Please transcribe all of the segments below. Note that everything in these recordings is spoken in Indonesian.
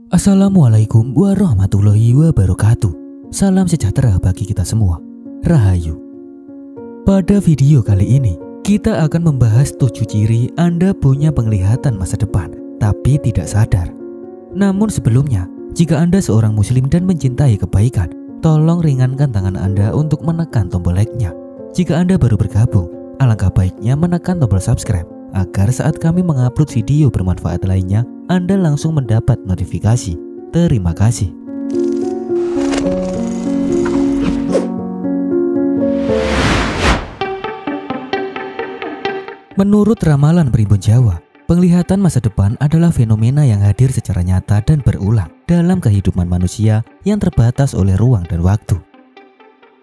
Assalamualaikum warahmatullahi wabarakatuh. Salam sejahtera bagi kita semua. Rahayu. Pada video kali ini, kita akan membahas 7 ciri Anda punya penglihatan masa depan, tapi tidak sadar. Namun sebelumnya, jika Anda seorang muslim dan mencintai kebaikan, tolong ringankan tangan Anda untuk menekan tombol like-nya. Jika Anda baru bergabung, alangkah baiknya menekan tombol subscribe, agar saat kami mengupload video bermanfaat lainnya, Anda langsung mendapat notifikasi. Terima kasih. Menurut ramalan Primbon Jawa, penglihatan masa depan adalah fenomena yang hadir secara nyata dan berulang dalam kehidupan manusia yang terbatas oleh ruang dan waktu.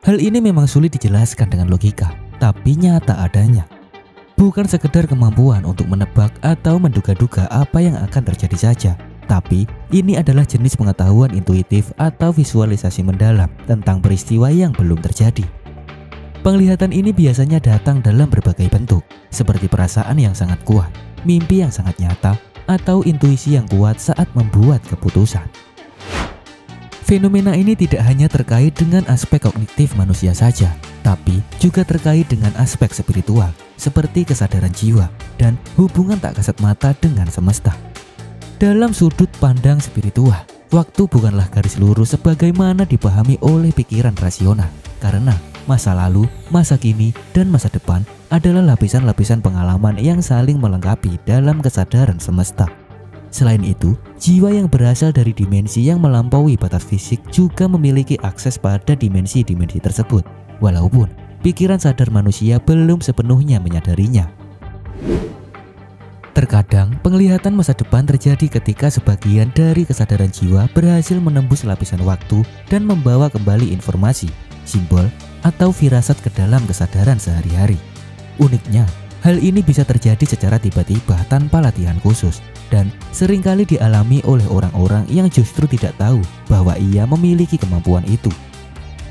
Hal ini memang sulit dijelaskan dengan logika, tapi nyata adanya. Bukan sekedar kemampuan untuk menebak atau menduga-duga apa yang akan terjadi saja, tapi ini adalah jenis pengetahuan intuitif atau visualisasi mendalam tentang peristiwa yang belum terjadi. Penglihatan ini biasanya datang dalam berbagai bentuk, seperti perasaan yang sangat kuat, mimpi yang sangat nyata, atau intuisi yang kuat saat membuat keputusan. Fenomena ini tidak hanya terkait dengan aspek kognitif manusia saja, tapi juga terkait dengan aspek spiritual, seperti kesadaran jiwa dan hubungan tak kasat mata dengan semesta. Dalam sudut pandang spiritual, waktu bukanlah garis lurus sebagaimana dipahami oleh pikiran rasional, karena masa lalu, masa kini, dan masa depan adalah lapisan-lapisan pengalaman yang saling melengkapi dalam kesadaran semesta. Selain itu, jiwa yang berasal dari dimensi yang melampaui batas fisik juga memiliki akses pada dimensi-dimensi tersebut, walaupun pikiran sadar manusia belum sepenuhnya menyadarinya. Terkadang, penglihatan masa depan terjadi ketika sebagian dari kesadaran jiwa berhasil menembus lapisan waktu dan membawa kembali informasi, simbol, atau firasat ke dalam kesadaran sehari-hari. Uniknya, hal ini bisa terjadi secara tiba-tiba tanpa latihan khusus, dan seringkali dialami oleh orang-orang yang justru tidak tahu bahwa ia memiliki kemampuan itu.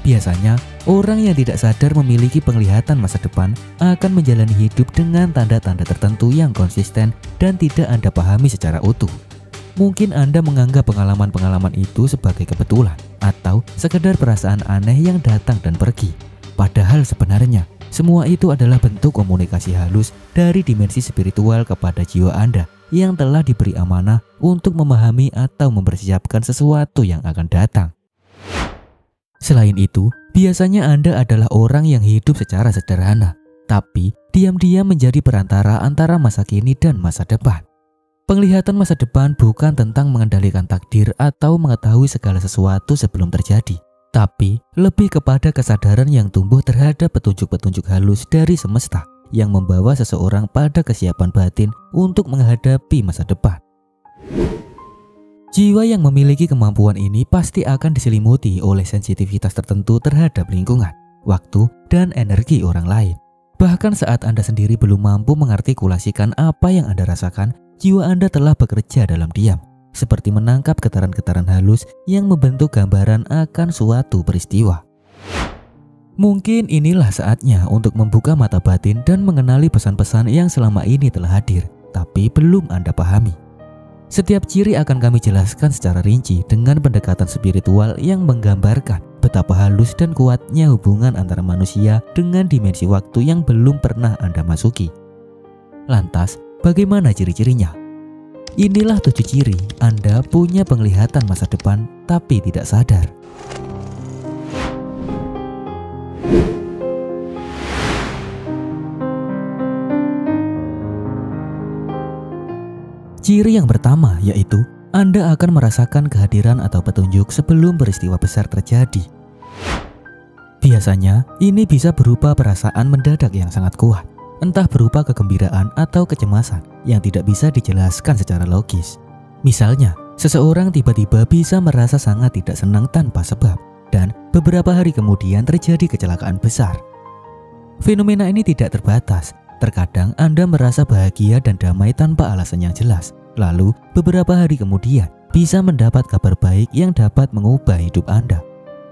Biasanya, orang yang tidak sadar memiliki penglihatan masa depan akan menjalani hidup dengan tanda-tanda tertentu yang konsisten dan tidak Anda pahami secara utuh. Mungkin Anda menganggap pengalaman-pengalaman itu sebagai kebetulan atau sekedar perasaan aneh yang datang dan pergi. Padahal sebenarnya, semua itu adalah bentuk komunikasi halus dari dimensi spiritual kepada jiwa Anda yang telah diberi amanah untuk memahami atau mempersiapkan sesuatu yang akan datang. Selain itu, biasanya Anda adalah orang yang hidup secara sederhana, tapi diam-diam menjadi perantara antara masa kini dan masa depan. Penglihatan masa depan bukan tentang mengendalikan takdir atau mengetahui segala sesuatu sebelum terjadi, tapi lebih kepada kesadaran yang tumbuh terhadap petunjuk-petunjuk halus dari semesta yang membawa seseorang pada kesiapan batin untuk menghadapi masa depan. Jiwa yang memiliki kemampuan ini pasti akan diselimuti oleh sensitivitas tertentu terhadap lingkungan, waktu, dan energi orang lain. Bahkan saat Anda sendiri belum mampu mengartikulasikan apa yang Anda rasakan, jiwa Anda telah bekerja dalam diam, seperti menangkap getaran-getaran halus yang membentuk gambaran akan suatu peristiwa. Mungkin inilah saatnya untuk membuka mata batin dan mengenali pesan-pesan yang selama ini telah hadir, tapi belum Anda pahami. Setiap ciri akan kami jelaskan secara rinci dengan pendekatan spiritual yang menggambarkan betapa halus dan kuatnya hubungan antara manusia dengan dimensi waktu yang belum pernah Anda masuki. Lantas, bagaimana ciri-cirinya? Inilah 7 ciri Anda punya penglihatan masa depan tapi tidak sadar. Ciri yang pertama yaitu Anda akan merasakan kehadiran atau petunjuk sebelum peristiwa besar terjadi. Biasanya, ini bisa berupa perasaan mendadak yang sangat kuat, entah berupa kegembiraan atau kecemasan yang tidak bisa dijelaskan secara logis. Misalnya, seseorang tiba-tiba bisa merasa sangat tidak senang tanpa sebab, dan beberapa hari kemudian terjadi kecelakaan besar. Fenomena ini tidak terbatas. Terkadang Anda merasa bahagia dan damai tanpa alasan yang jelas. Lalu beberapa hari kemudian bisa mendapat kabar baik yang dapat mengubah hidup Anda.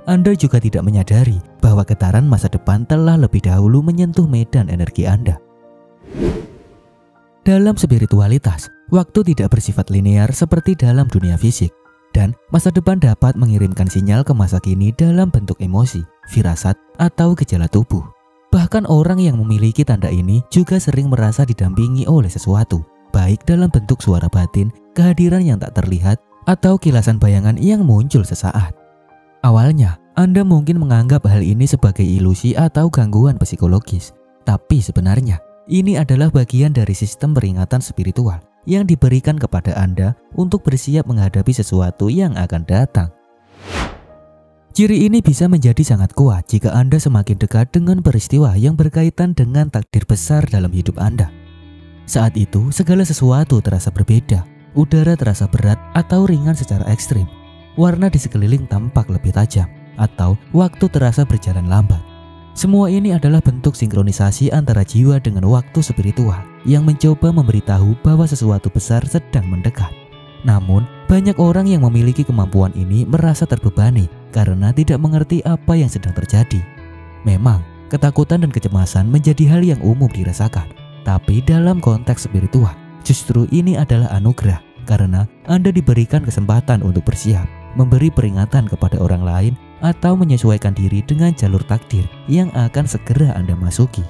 Anda juga tidak menyadari bahwa getaran masa depan telah lebih dahulu menyentuh medan energi Anda. Dalam spiritualitas, waktu tidak bersifat linear seperti dalam dunia fisik. Dan masa depan dapat mengirimkan sinyal ke masa kini dalam bentuk emosi, firasat, atau gejala tubuh. Bahkan orang yang memiliki tanda ini juga sering merasa didampingi oleh sesuatu, baik dalam bentuk suara batin, kehadiran yang tak terlihat, atau kilasan bayangan yang muncul sesaat. Awalnya, Anda mungkin menganggap hal ini sebagai ilusi atau gangguan psikologis. Tapi sebenarnya, ini adalah bagian dari sistem peringatan spiritual yang diberikan kepada Anda untuk bersiap menghadapi sesuatu yang akan datang. Ciri ini bisa menjadi sangat kuat jika Anda semakin dekat dengan peristiwa yang berkaitan dengan takdir besar dalam hidup Anda. Saat itu, segala sesuatu terasa berbeda, udara terasa berat atau ringan secara ekstrim, warna di sekeliling tampak lebih tajam, atau waktu terasa berjalan lambat. Semua ini adalah bentuk sinkronisasi antara jiwa dengan waktu spiritual yang mencoba memberitahu bahwa sesuatu besar sedang mendekat. Namun, banyak orang yang memiliki kemampuan ini merasa terbebani karena tidak mengerti apa yang sedang terjadi. Memang, ketakutan dan kecemasan menjadi hal yang umum dirasakan. Tapi dalam konteks spiritual, justru ini adalah anugerah karena Anda diberikan kesempatan untuk bersiap, memberi peringatan kepada orang lain, atau menyesuaikan diri dengan jalur takdir yang akan segera Anda masuki.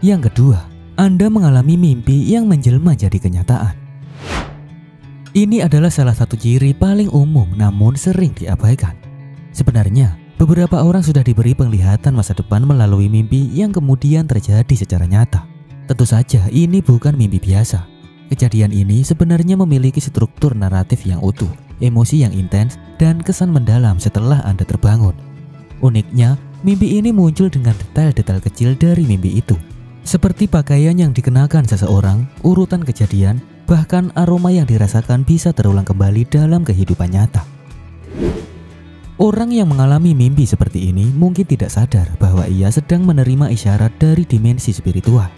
Yang kedua, Anda mengalami mimpi yang menjelma jadi kenyataan. Ini adalah salah satu ciri paling umum namun sering diabaikan. Sebenarnya, beberapa orang sudah diberi penglihatan masa depan melalui mimpi yang kemudian terjadi secara nyata. Tentu saja ini bukan mimpi biasa. Kejadian ini sebenarnya memiliki struktur naratif yang utuh, emosi yang intens, dan kesan mendalam setelah Anda terbangun. Uniknya, mimpi ini muncul dengan detail-detail kecil dari mimpi itu. Seperti pakaian yang dikenakan seseorang, urutan kejadian, bahkan aroma yang dirasakan bisa terulang kembali dalam kehidupan nyata. Orang yang mengalami mimpi seperti ini mungkin tidak sadar bahwa ia sedang menerima isyarat dari dimensi spiritual.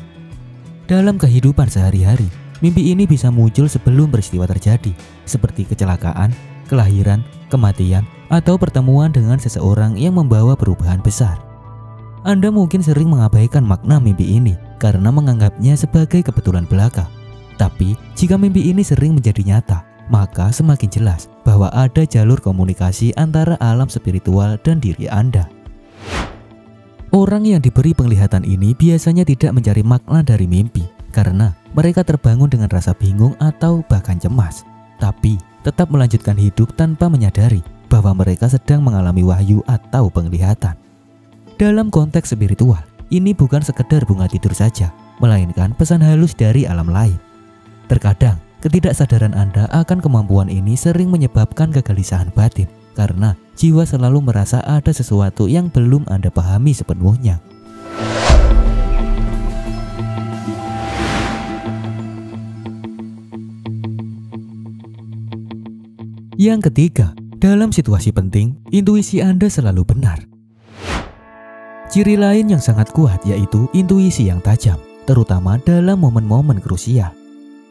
Dalam kehidupan sehari-hari, mimpi ini bisa muncul sebelum peristiwa terjadi, seperti kecelakaan, kelahiran, kematian, atau pertemuan dengan seseorang yang membawa perubahan besar. Anda mungkin sering mengabaikan makna mimpi ini karena menganggapnya sebagai kebetulan belaka. Tapi, jika mimpi ini sering menjadi nyata, maka semakin jelas bahwa ada jalur komunikasi antara alam spiritual dan diri Anda. Orang yang diberi penglihatan ini biasanya tidak mencari makna dari mimpi karena mereka terbangun dengan rasa bingung atau bahkan cemas, tapi tetap melanjutkan hidup tanpa menyadari bahwa mereka sedang mengalami wahyu atau penglihatan. Dalam konteks spiritual, ini bukan sekedar bunga tidur saja, melainkan pesan halus dari alam lain. Terkadang, ketidaksadaran Anda akan kemampuan ini sering menyebabkan kegelisahan batin karena jiwa selalu merasa ada sesuatu yang belum Anda pahami sepenuhnya. Yang ketiga, dalam situasi penting, intuisi Anda selalu benar. Ciri lain yang sangat kuat yaitu intuisi yang tajam, terutama dalam momen-momen krusial.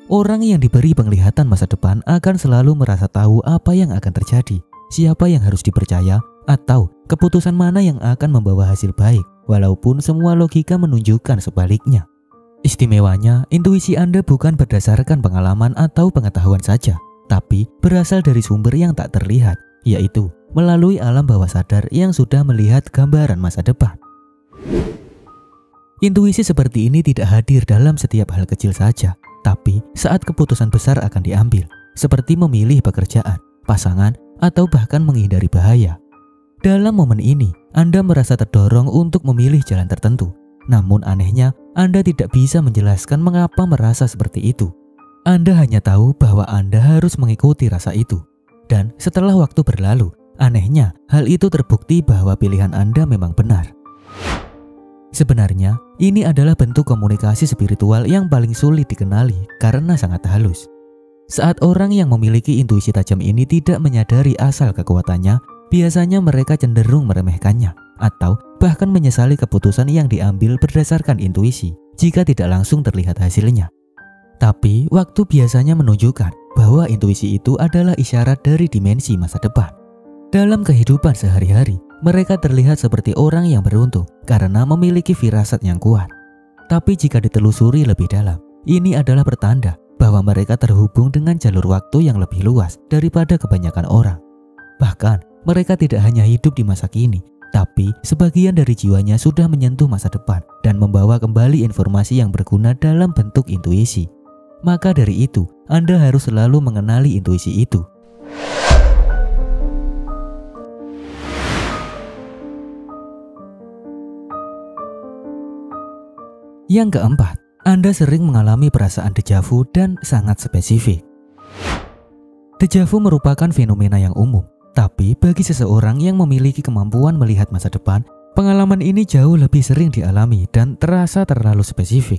Orang yang diberi penglihatan masa depan akan selalu merasa tahu apa yang akan terjadi, siapa yang harus dipercaya, atau keputusan mana yang akan membawa hasil baik, walaupun semua logika menunjukkan sebaliknya. Istimewanya, intuisi Anda bukan berdasarkan pengalaman atau pengetahuan saja, tapi berasal dari sumber yang tak terlihat, yaitu melalui alam bawah sadar yang sudah melihat gambaran masa depan. Intuisi seperti ini tidak hadir dalam setiap hal kecil saja, tapi saat keputusan besar akan diambil, seperti memilih pekerjaan, pasangan, atau bahkan menghindari bahaya. Dalam momen ini, Anda merasa terdorong untuk memilih jalan tertentu. Namun anehnya, Anda tidak bisa menjelaskan mengapa merasa seperti itu. Anda hanya tahu bahwa Anda harus mengikuti rasa itu. Dan setelah waktu berlalu, anehnya hal itu terbukti bahwa pilihan Anda memang benar. Sebenarnya, ini adalah bentuk komunikasi spiritual yang paling sulit dikenali karena sangat halus. Saat orang yang memiliki intuisi tajam ini tidak menyadari asal kekuatannya, biasanya mereka cenderung meremehkannya atau bahkan menyesali keputusan yang diambil berdasarkan intuisi jika tidak langsung terlihat hasilnya. Tapi, waktu biasanya menunjukkan bahwa intuisi itu adalah isyarat dari dimensi masa depan. Dalam kehidupan sehari-hari, Mereka terlihat seperti orang yang beruntung karena memiliki firasat yang kuat. Tapi jika ditelusuri lebih dalam, ini adalah pertanda bahwa mereka terhubung dengan jalur waktu yang lebih luas daripada kebanyakan orang. Bahkan, mereka tidak hanya hidup di masa kini, tapi sebagian dari jiwanya sudah menyentuh masa depan dan membawa kembali informasi yang berguna dalam bentuk intuisi. Maka dari itu, Anda harus selalu mengenali intuisi itu. Yang keempat, Anda sering mengalami perasaan dejavu dan sangat spesifik. Dejavu merupakan fenomena yang umum, tapi bagi seseorang yang memiliki kemampuan melihat masa depan, pengalaman ini jauh lebih sering dialami dan terasa terlalu spesifik.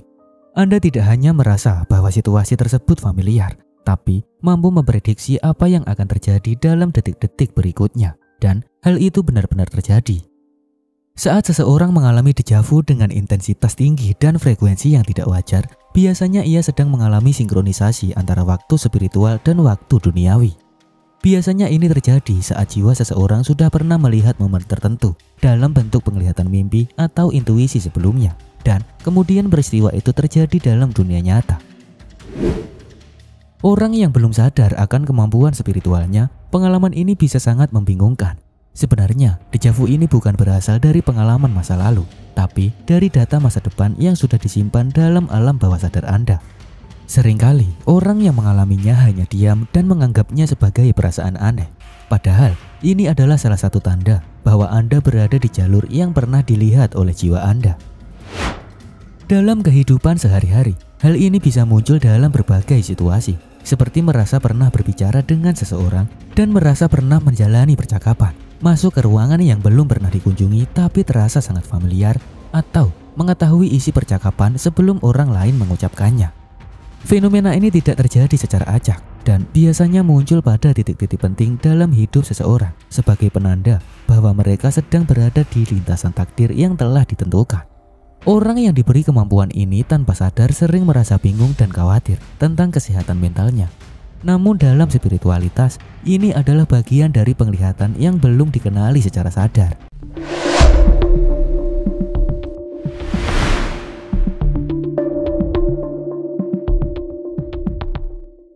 Anda tidak hanya merasa bahwa situasi tersebut familiar, tapi mampu memprediksi apa yang akan terjadi dalam detik-detik berikutnya, dan hal itu benar-benar terjadi. Saat seseorang mengalami dejavu dengan intensitas tinggi dan frekuensi yang tidak wajar, biasanya ia sedang mengalami sinkronisasi antara waktu spiritual dan waktu duniawi. Biasanya ini terjadi saat jiwa seseorang sudah pernah melihat momen tertentu dalam bentuk penglihatan mimpi atau intuisi sebelumnya, dan kemudian peristiwa itu terjadi dalam dunia nyata. Orang yang belum sadar akan kemampuan spiritualnya, pengalaman ini bisa sangat membingungkan. Sebenarnya, dejavu ini bukan berasal dari pengalaman masa lalu, tapi dari data masa depan yang sudah disimpan dalam alam bawah sadar Anda. Seringkali, orang yang mengalaminya hanya diam dan menganggapnya sebagai perasaan aneh. Padahal, ini adalah salah satu tanda bahwa Anda berada di jalur yang pernah dilihat oleh jiwa Anda. Dalam kehidupan sehari-hari, hal ini bisa muncul dalam berbagai situasi, seperti merasa pernah berbicara dengan seseorang dan merasa pernah menjalani percakapan, masuk ke ruangan yang belum pernah dikunjungi tapi terasa sangat familiar, atau mengetahui isi percakapan sebelum orang lain mengucapkannya. Fenomena ini tidak terjadi secara acak dan biasanya muncul pada titik-titik penting dalam hidup seseorang sebagai penanda bahwa mereka sedang berada di lintasan takdir yang telah ditentukan. Orang yang diberi kemampuan ini tanpa sadar sering merasa bingung dan khawatir tentang kesehatan mentalnya. Namun dalam spiritualitas, ini adalah bagian dari penglihatan yang belum dikenali secara sadar.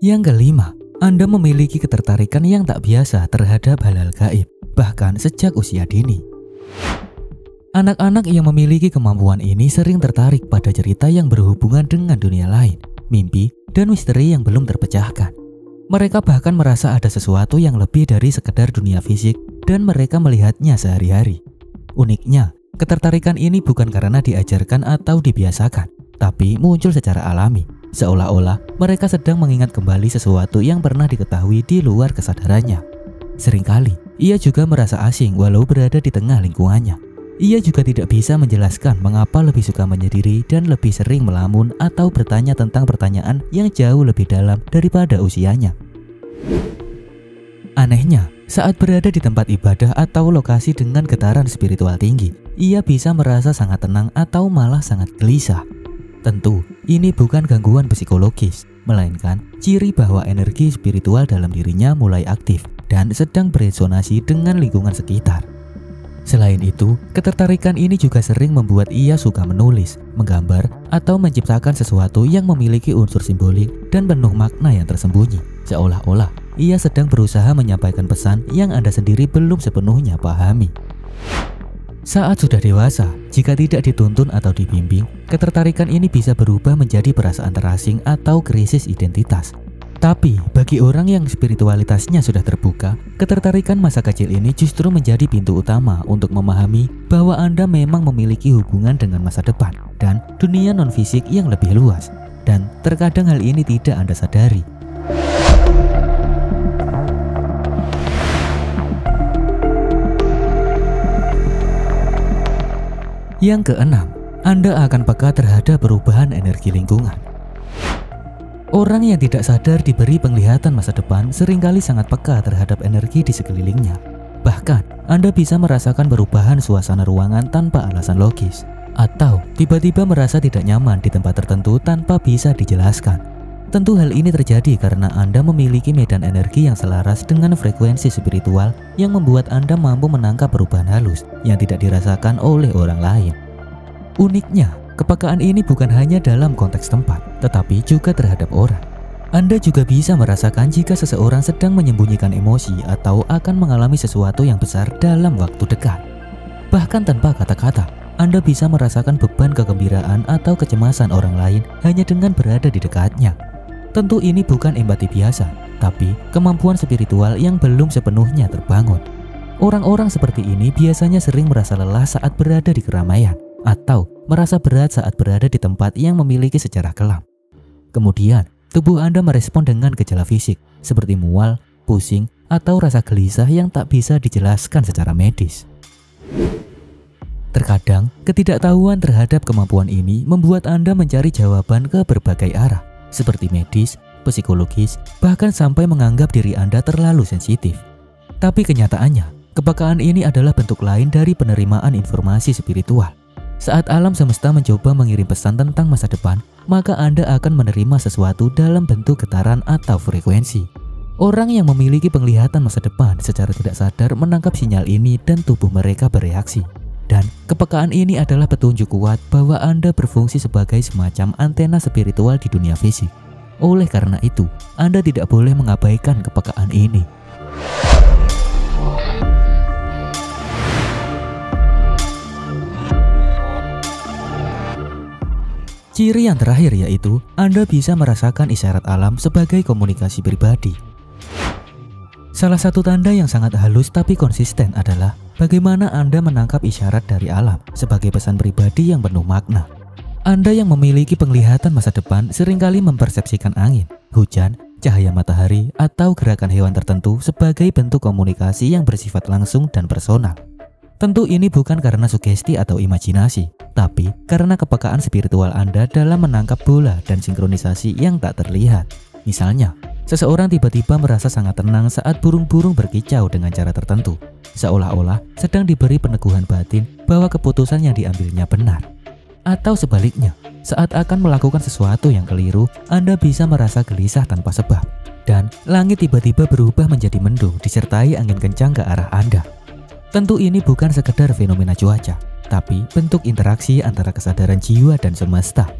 Yang kelima, Anda memiliki ketertarikan yang tak biasa terhadap hal-hal gaib, bahkan sejak usia dini. Anak-anak yang memiliki kemampuan ini sering tertarik pada cerita yang berhubungan dengan dunia lain, mimpi, dan misteri yang belum terpecahkan. Mereka bahkan merasa ada sesuatu yang lebih dari sekedar dunia fisik dan mereka melihatnya sehari-hari. Uniknya, ketertarikan ini bukan karena diajarkan atau dibiasakan, tapi muncul secara alami. Seolah-olah mereka sedang mengingat kembali sesuatu yang pernah diketahui di luar kesadarannya. Seringkali, ia juga merasa asing walau berada di tengah lingkungannya. Ia juga tidak bisa menjelaskan mengapa lebih suka menyendiri dan lebih sering melamun atau bertanya tentang pertanyaan yang jauh lebih dalam daripada usianya. Anehnya, saat berada di tempat ibadah atau lokasi dengan getaran spiritual tinggi, ia bisa merasa sangat tenang atau malah sangat gelisah. Tentu, ini bukan gangguan psikologis, melainkan ciri bahwa energi spiritual dalam dirinya mulai aktif dan sedang beresonansi dengan lingkungan sekitar. Selain itu, ketertarikan ini juga sering membuat ia suka menulis, menggambar, atau menciptakan sesuatu yang memiliki unsur simbolik dan penuh makna yang tersembunyi, seolah-olah ia sedang berusaha menyampaikan pesan yang Anda sendiri belum sepenuhnya pahami. Saat sudah dewasa, jika tidak dituntun atau dibimbing, ketertarikan ini bisa berubah menjadi perasaan terasing atau krisis identitas. Tapi, bagi orang yang spiritualitasnya sudah terbuka, ketertarikan masa kecil ini justru menjadi pintu utama untuk memahami bahwa Anda memang memiliki hubungan dengan masa depan dan dunia non-fisik yang lebih luas. Dan terkadang hal ini tidak Anda sadari. Yang keenam, Anda akan peka terhadap perubahan energi lingkungan. Orang yang tidak sadar diberi penglihatan masa depan seringkali sangat peka terhadap energi di sekelilingnya. Bahkan, Anda bisa merasakan perubahan suasana ruangan tanpa alasan logis, atau tiba-tiba merasa tidak nyaman di tempat tertentu tanpa bisa dijelaskan. Tentu hal ini terjadi karena Anda memiliki medan energi yang selaras dengan frekuensi spiritual yang membuat Anda mampu menangkap perubahan halus yang tidak dirasakan oleh orang lain. Uniknya, kepekaan ini bukan hanya dalam konteks tempat, tetapi juga terhadap orang. Anda juga bisa merasakan jika seseorang sedang menyembunyikan emosi atau akan mengalami sesuatu yang besar dalam waktu dekat. Bahkan tanpa kata-kata, Anda bisa merasakan beban kegembiraan atau kecemasan orang lain hanya dengan berada di dekatnya. Tentu ini bukan empati biasa, tapi kemampuan spiritual yang belum sepenuhnya terbangun. Orang-orang seperti ini biasanya sering merasa lelah saat berada di keramaian, atau merasa berat saat berada di tempat yang memiliki sejarah kelam. Kemudian, tubuh Anda merespon dengan gejala fisik, seperti mual, pusing, atau rasa gelisah yang tak bisa dijelaskan secara medis. Terkadang, ketidaktahuan terhadap kemampuan ini membuat Anda mencari jawaban ke berbagai arah, seperti medis, psikologis, bahkan sampai menganggap diri Anda terlalu sensitif. Tapi kenyataannya, kepekaan ini adalah bentuk lain dari penerimaan informasi spiritual. Saat alam semesta mencoba mengirim pesan tentang masa depan, maka Anda akan menerima sesuatu dalam bentuk getaran atau frekuensi. Orang yang memiliki penglihatan masa depan secara tidak sadar menangkap sinyal ini dan tubuh mereka bereaksi. Dan kepekaan ini adalah petunjuk kuat bahwa Anda berfungsi sebagai semacam antena spiritual di dunia fisik. Oleh karena itu, Anda tidak boleh mengabaikan kepekaan ini. Ciri yang terakhir yaitu Anda bisa merasakan isyarat alam sebagai komunikasi pribadi. Salah satu tanda yang sangat halus tapi konsisten adalah bagaimana Anda menangkap isyarat dari alam sebagai pesan pribadi yang penuh makna. Anda yang memiliki penglihatan masa depan seringkali mempersepsikan angin, hujan, cahaya matahari, atau gerakan hewan tertentu sebagai bentuk komunikasi yang bersifat langsung dan personal. Tentu ini bukan karena sugesti atau imajinasi, tapi karena kepekaan spiritual Anda dalam menangkap bola dan sinkronisasi yang tak terlihat. Misalnya, seseorang tiba-tiba merasa sangat tenang saat burung-burung berkicau dengan cara tertentu, seolah-olah sedang diberi peneguhan batin bahwa keputusan yang diambilnya benar. Atau sebaliknya, saat akan melakukan sesuatu yang keliru, Anda bisa merasa gelisah tanpa sebab, dan langit tiba-tiba berubah menjadi mendung disertai angin kencang ke arah Anda. Tentu ini bukan sekedar fenomena cuaca, tapi bentuk interaksi antara kesadaran jiwa dan semesta.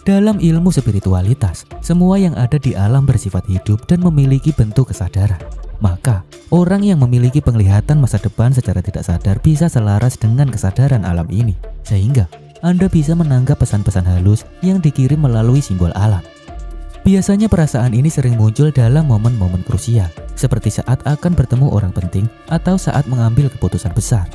Dalam ilmu spiritualitas, semua yang ada di alam bersifat hidup dan memiliki bentuk kesadaran. Maka, orang yang memiliki penglihatan masa depan secara tidak sadar bisa selaras dengan kesadaran alam ini. Sehingga, Anda bisa menangkap pesan-pesan halus yang dikirim melalui simbol alam. Biasanya perasaan ini sering muncul dalam momen-momen krusial, seperti saat akan bertemu orang penting atau saat mengambil keputusan besar.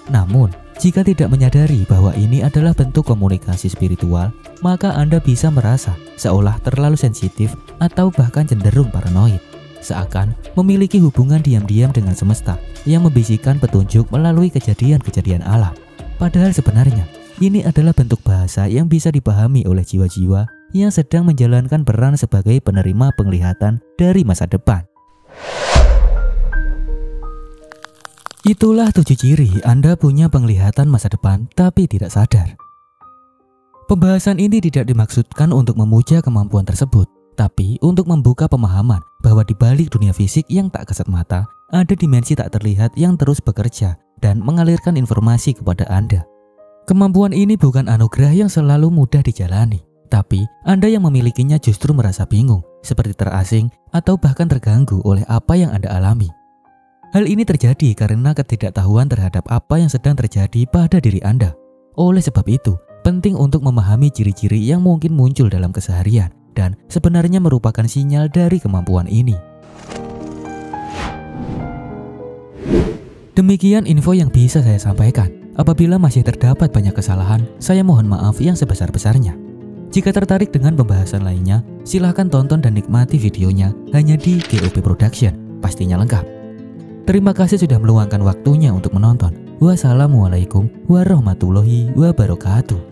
Namun, jika tidak menyadari bahwa ini adalah bentuk komunikasi spiritual, maka Anda bisa merasa seolah terlalu sensitif atau bahkan cenderung paranoid, seakan memiliki hubungan diam-diam dengan semesta yang membisikkan petunjuk melalui kejadian-kejadian alam. Padahal sebenarnya, ini adalah bentuk bahasa yang bisa dipahami oleh jiwa-jiwa yang sedang menjalankan peran sebagai penerima penglihatan dari masa depan. Itulah 7 ciri Anda punya penglihatan masa depan tapi tidak sadar. Pembahasan ini tidak dimaksudkan untuk memuja kemampuan tersebut, tapi untuk membuka pemahaman bahwa di balik dunia fisik yang tak kasat mata, ada dimensi tak terlihat yang terus bekerja dan mengalirkan informasi kepada Anda. Kemampuan ini bukan anugerah yang selalu mudah dijalani, tapi Anda yang memilikinya justru merasa bingung, seperti terasing atau bahkan terganggu oleh apa yang Anda alami. Hal ini terjadi karena ketidaktahuan terhadap apa yang sedang terjadi pada diri Anda. Oleh sebab itu, penting untuk memahami ciri-ciri yang mungkin muncul dalam keseharian dan sebenarnya merupakan sinyal dari kemampuan ini. Demikian info yang bisa saya sampaikan. Apabila masih terdapat banyak kesalahan, saya mohon maaf yang sebesar-besarnya. Jika tertarik dengan pembahasan lainnya, silahkan tonton dan nikmati videonya hanya di GOP Production, pastinya lengkap. Terima kasih sudah meluangkan waktunya untuk menonton. Wassalamualaikum warahmatullahi wabarakatuh.